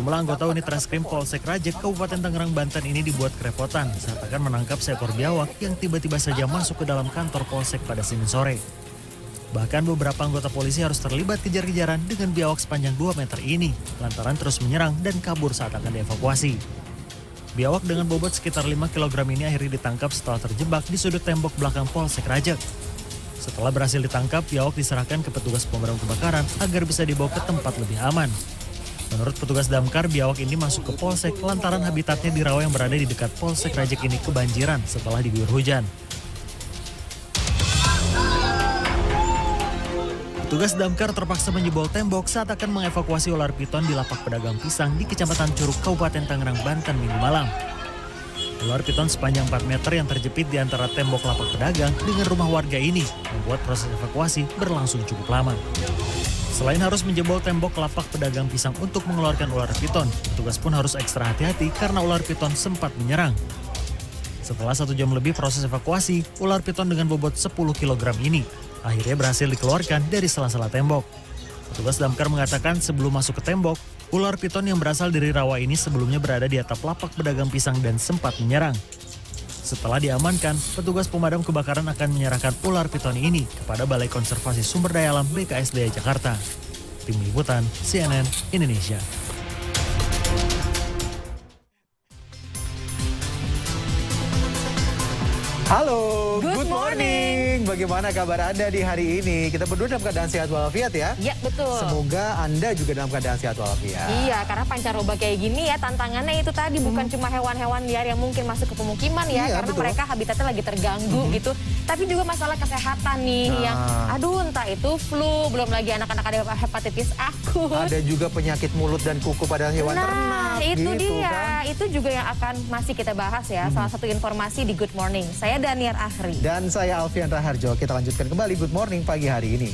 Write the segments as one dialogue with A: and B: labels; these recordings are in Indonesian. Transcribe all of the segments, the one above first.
A: Sejumlah anggota unit Reskrim Polsek Rajek, Kabupaten Tangerang, Banten ini dibuat kerepotan saat akan menangkap seekor biawak yang tiba-tiba saja masuk ke dalam kantor Polsek pada Senin sore. Bahkan beberapa anggota polisi harus terlibat kejar-kejaran dengan biawak sepanjang 2 meter ini lantaran terus menyerang dan kabur saat akan dievakuasi. Biawak dengan bobot sekitar 5 kg ini akhirnya ditangkap setelah terjebak di sudut tembok belakang Polsek Rajek. Setelah berhasil ditangkap, biawak diserahkan ke petugas pemadam kebakaran agar bisa dibawa ke tempat lebih aman. Menurut petugas damkar, biawak ini masuk ke Polsek lantaran habitatnya di rawa yang berada di dekat Polsek Rajek ini kebanjiran setelah diguyur hujan. Petugas damkar terpaksa menjebol tembok saat akan mengevakuasi ular piton di lapak pedagang pisang di Kecamatan Curug, Kabupaten Tangerang, Banten Minggu malam. Ular piton sepanjang 4 meter yang terjepit di antara tembok lapak pedagang dengan rumah warga ini membuat proses evakuasi berlangsung cukup lama. Selain harus menjebol tembok lapak pedagang pisang untuk mengeluarkan ular piton, petugas pun harus ekstra hati-hati karena ular piton sempat menyerang. Setelah 1 jam lebih proses evakuasi, ular piton dengan bobot 10 kg ini akhirnya berhasil dikeluarkan dari sela-sela tembok. Petugas damkar mengatakan sebelum masuk ke tembok, ular piton yang berasal dari rawa ini sebelumnya berada di atap lapak pedagang pisang dan sempat menyerang. Setelah diamankan, petugas pemadam kebakaran akan menyerahkan ular piton ini kepada Balai Konservasi Sumber Daya Alam BKSDA Jakarta. Tim Liputan CNN Indonesia.
B: Halo,
C: Good morning.
B: Bagaimana kabar Anda di hari ini? Kita berdua dalam keadaan sehat walafiat ya?
C: Ya, betul.
B: Semoga Anda juga dalam keadaan sehat walafiat.
C: Iya, karena pancaroba kayak gini ya tantangannya itu tadi bukan cuma hewan-hewan liar yang mungkin masuk ke pemukiman ya,
B: Iya,
C: karena
B: betul.
C: mereka habitatnya lagi terganggu gitu. Tapi juga masalah kesehatan nih yang aduh entah itu flu, belum lagi anak-anak ada hepatitis akut.
B: Ada juga penyakit mulut dan kuku pada hewan ternak.
C: Nah, itu
B: gitu
C: dia.
B: kan?
C: Itu juga yang akan masih kita bahas ya. Salah satu informasi di Good Morning. Saya Daniar Akhri.
B: Dan saya Alfian Raharjo. Kita lanjutkan kembali Good Morning pagi hari ini.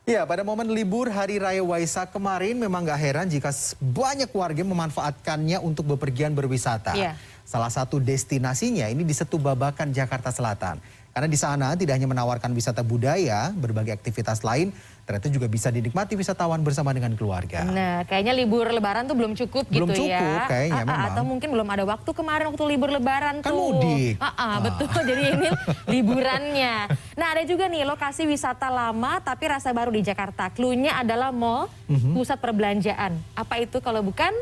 B: Ya, pada momen libur Hari Raya Waisak kemarin memang gak heran jika banyak warga memanfaatkannya untuk bepergian berwisata.
C: Iya.
B: Salah satu destinasinya ini di Setu Babakan, Jakarta Selatan. Karena di sana tidak hanya menawarkan wisata budaya, berbagai aktivitas lain, ternyata juga bisa dinikmati wisatawan bersama dengan keluarga.
C: Nah, kayaknya libur lebaran tuh belum cukup
B: Belum
C: gitu ya.
B: cukup kayaknya memang.
C: Atau mungkin belum ada waktu kemarin waktu libur lebaran
B: Kan
C: tuh.
B: mudik.
C: Betul, jadi ini liburannya. Nah, ada juga nih lokasi wisata lama tapi rasa baru di Jakarta. Cluenya adalah mall, pusat perbelanjaan. Apa itu kalau bukan?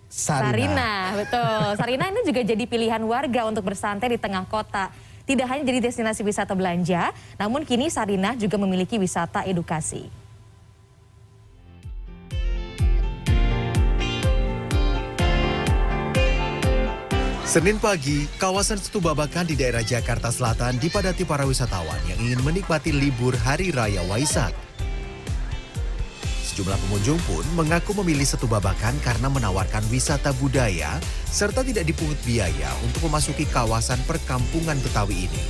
C: Sarina. Betul. Sarina ini juga jadi pilihan warga untuk bersantai di tengah kota. Tidak hanya jadi destinasi wisata belanja, namun kini Sarina juga memiliki wisata edukasi.
D: Senin pagi, kawasan Setu Babakan di daerah Jakarta Selatan dipadati para wisatawan yang ingin menikmati libur Hari Raya Waisak. Sejumlah pengunjung pun mengaku memilih Setu Babakan karena menawarkan wisata budaya serta tidak dipungut biaya untuk memasuki kawasan perkampungan Betawi ini.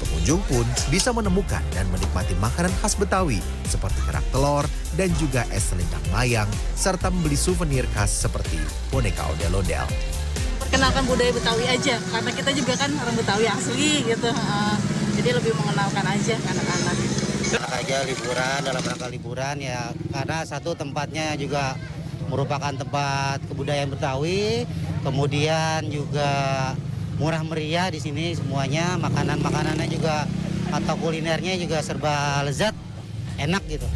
D: Pengunjung pun bisa menemukan dan menikmati makanan khas Betawi seperti kerak telur dan juga es selendang mayang serta membeli souvenir khas seperti boneka ondel-ondel.
E: Perkenalkan budaya Betawi aja, karena kita juga kan orang Betawi asli gitu. Jadi lebih mengenalkan aja ke anak-anak.
F: Aja liburan, dalam rangka liburan ya, karena satu tempatnya juga merupakan tempat kebudayaan Betawi, kemudian juga murah meriah di sini semuanya, makanannya juga atau kulinernya juga serba lezat, enak gitu.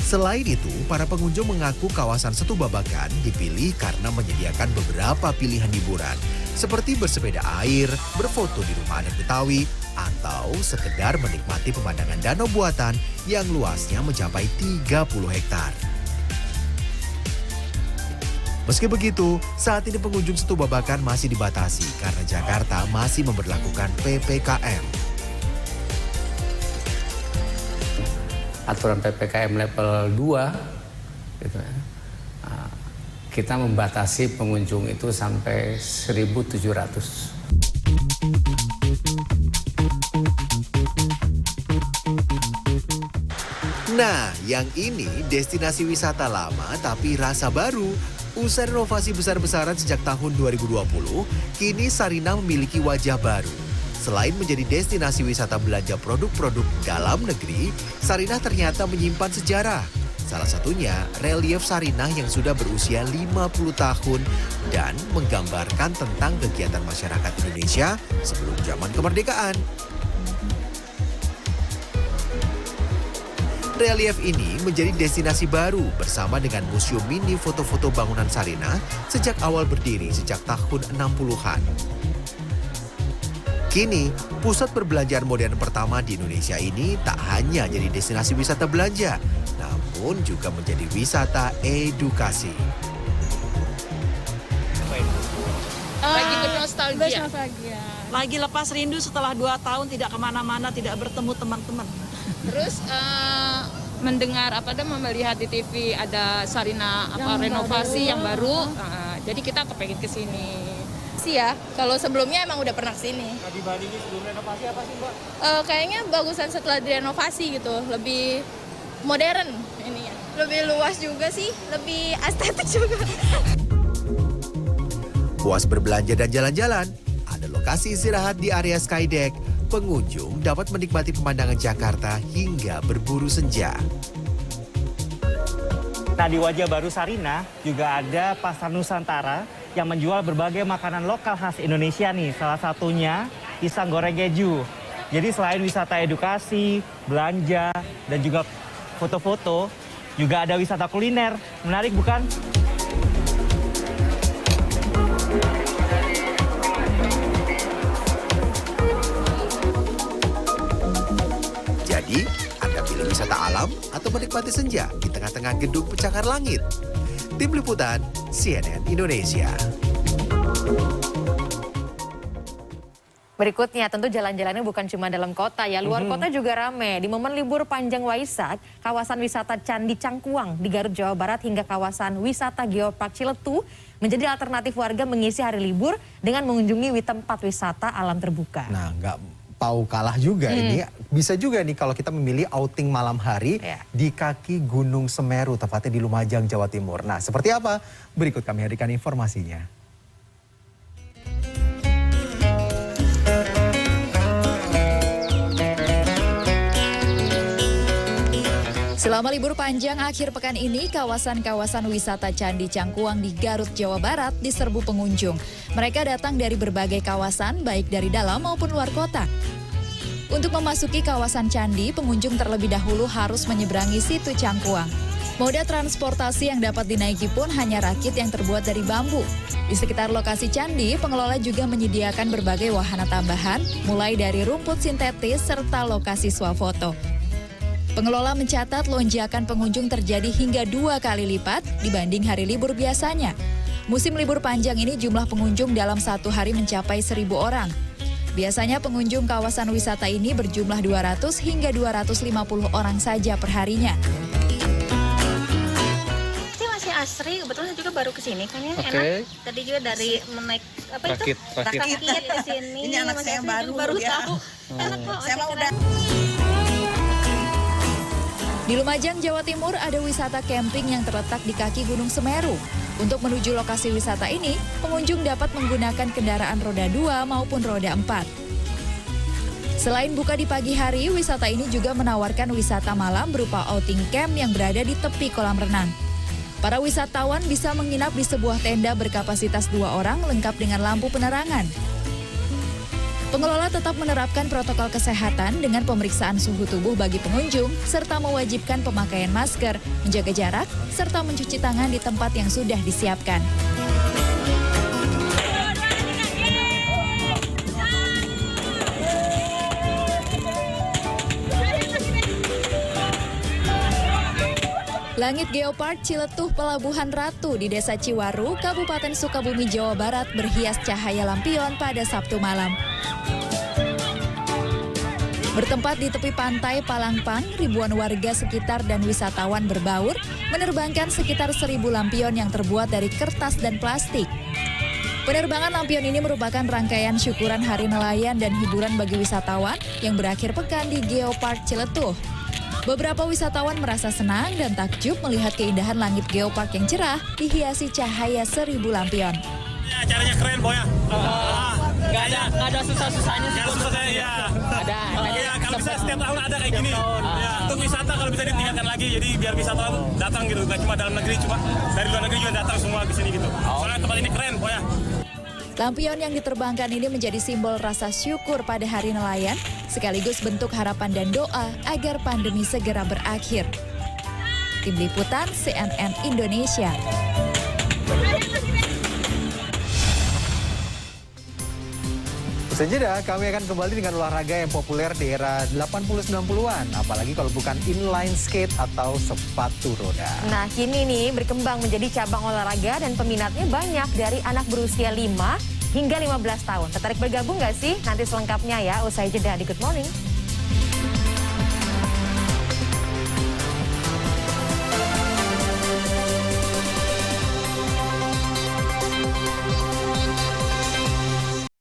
D: Selain itu, para pengunjung mengaku kawasan Setu Babakan dipilih karena menyediakan beberapa pilihan hiburan, seperti bersepeda air, berfoto di rumah adat Betawi, atau sekedar menikmati pemandangan danau buatan yang luasnya mencapai 30 hektar. Meski begitu, saat ini pengunjung Setu Babakan masih dibatasi karena Jakarta masih memberlakukan PPKM.
G: Aturan PPKM level 2 gitu ya. Kita membatasi pengunjung itu sampai 1.700.
D: Nah, yang ini destinasi wisata lama tapi rasa baru. Usai renovasi besar-besaran sejak tahun 2020, kini Sarinah memiliki wajah baru. Selain menjadi destinasi wisata belanja produk-produk dalam negeri, Sarinah ternyata menyimpan sejarah. Salah satunya relief Sarinah yang sudah berusia 50 tahun dan menggambarkan tentang kegiatan masyarakat Indonesia sebelum zaman kemerdekaan. Relief ini menjadi destinasi baru bersama dengan museum mini foto-foto bangunan Sarinah sejak awal berdiri sejak tahun 60-an. Kini, pusat perbelanjaan modern pertama di Indonesia ini tak hanya jadi destinasi wisata belanja, namun juga menjadi wisata edukasi.
H: Lagi bernostalgia.
E: Lagi lepas rindu setelah 2 tahun tidak kemana-mana, tidak bertemu teman-teman.
H: Terus mendengar melihat di TV ada Sarinah renovasi yang baru. Jadi kita kepengen ke sini.
I: Ya, kalau sebelumnya emang udah pernah kesini.
J: Dibandingin sebelum renovasi apa sih, Mbak?
I: Kayaknya bagusan setelah direnovasi gitu, lebih modern ini ya. Lebih luas juga sih, lebih estetik juga.
D: Puas berbelanja dan jalan-jalan, ada lokasi istirahat di area Skydeck. Pengunjung dapat menikmati pemandangan Jakarta hingga berburu senja.
J: Nah, di wajah baru Sarinah juga ada Pasar Nusantara yang menjual berbagai makanan lokal khas Indonesia nih. Salah satunya pisang goreng keju. Jadi selain wisata edukasi, belanja, dan juga foto-foto, juga ada wisata kuliner. Menarik bukan?
D: Jadi, Anda pilih wisata alam atau menikmati senja di tengah-tengah gedung pencakar langit. Tim Liputan, CNN Indonesia.
C: Berikutnya tentu jalan-jalannya bukan cuma dalam kota ya, luar kota juga rame. Di momen libur panjang Waisak, kawasan wisata Candi Cangkuang di Garut, Jawa Barat hingga kawasan wisata Geopark Ciletuh menjadi alternatif warga mengisi hari libur dengan mengunjungi tempat wisata alam terbuka.
B: Nah, nggak mau kalah juga ini. Bisa juga nih kalau kita memilih outing malam hari di kaki Gunung Semeru, tepatnya di Lumajang, Jawa Timur. Nah, seperti apa? Berikut kami hadirkan informasinya.
K: Selama libur panjang akhir pekan ini, kawasan-kawasan wisata Candi Cangkuang di Garut, Jawa Barat diserbu pengunjung. Mereka datang dari berbagai kawasan, baik dari dalam maupun luar kota. Untuk memasuki kawasan candi, pengunjung terlebih dahulu harus menyeberangi situ Cangkuang. Moda transportasi yang dapat dinaiki pun hanya rakit yang terbuat dari bambu. Di sekitar lokasi candi, pengelola juga menyediakan berbagai wahana tambahan, mulai dari rumput sintetis serta lokasi swafoto. Pengelola mencatat lonjakan pengunjung terjadi hingga 2 kali lipat dibanding hari libur biasanya. Musim libur panjang ini jumlah pengunjung dalam 1 hari mencapai 1.000 orang. Biasanya pengunjung kawasan wisata ini berjumlah 200 hingga 250 orang saja perharinya.
I: Ini masih asri, kebetulan saya juga baru kesini kan ya, enak. Tadi juga dari menaik rakit ke sini.
E: Ini anak saya yang baru
I: tahu. Enak kok.
E: Saya mah udah.
K: Di Lumajang, Jawa Timur ada wisata camping yang terletak di kaki Gunung Semeru. Untuk menuju lokasi wisata ini, pengunjung dapat menggunakan kendaraan roda 2 maupun roda 4. Selain buka di pagi hari, wisata ini juga menawarkan wisata malam berupa outing camp yang berada di tepi kolam renang. Para wisatawan bisa menginap di sebuah tenda berkapasitas 2 orang lengkap dengan lampu penerangan. Pengelola tetap menerapkan protokol kesehatan dengan pemeriksaan suhu tubuh bagi pengunjung, serta mewajibkan pemakaian masker, menjaga jarak, serta mencuci tangan di tempat yang sudah disiapkan. Langit Geopark Ciletuh Pelabuhan Ratu di Desa Ciwaru, Kabupaten Sukabumi, Jawa Barat berhias cahaya lampion pada Sabtu malam. Bertempat di tepi pantai Palangpang, ribuan warga sekitar dan wisatawan berbaur menerbangkan sekitar 1.000 lampion yang terbuat dari kertas dan plastik. Penerbangan lampion ini merupakan rangkaian syukuran Hari Nelayan dan hiburan bagi wisatawan yang berakhir pekan di Geopark Ciletuh. Beberapa wisatawan merasa senang dan takjub melihat keindahan langit geopark yang cerah dihiasi cahaya 1000 lampion.
L: Ya, acaranya keren, Boy. Nggak ada susah-susahnya sih. Susah-susahnya, ya. Ada. Ya, kalau bisa setiap tahun ada kayak gini. Ya, untuk wisata kalau bisa ditingkatkan lagi, jadi biar wisatawan datang gitu. Bukan cuma dalam negeri, cuma dari luar negeri juga datang semua ke sini gitu. Soalnya tempat ini keren, Boy.
K: Lampion yang diterbangkan ini menjadi simbol rasa syukur pada Hari Nelayan, sekaligus bentuk harapan dan doa agar pandemi segera berakhir. Tim Liputan CNN Indonesia.
B: Usai jeda, kami akan kembali dengan olahraga yang populer di era 80-90-an. Apalagi kalau bukan inline skate atau sepatu roda.
C: Nah, kini nih berkembang menjadi cabang olahraga dan peminatnya banyak dari anak berusia 5 hingga 15 tahun. Tertarik bergabung nggak sih? Nanti selengkapnya ya, usai jeda di Good Morning.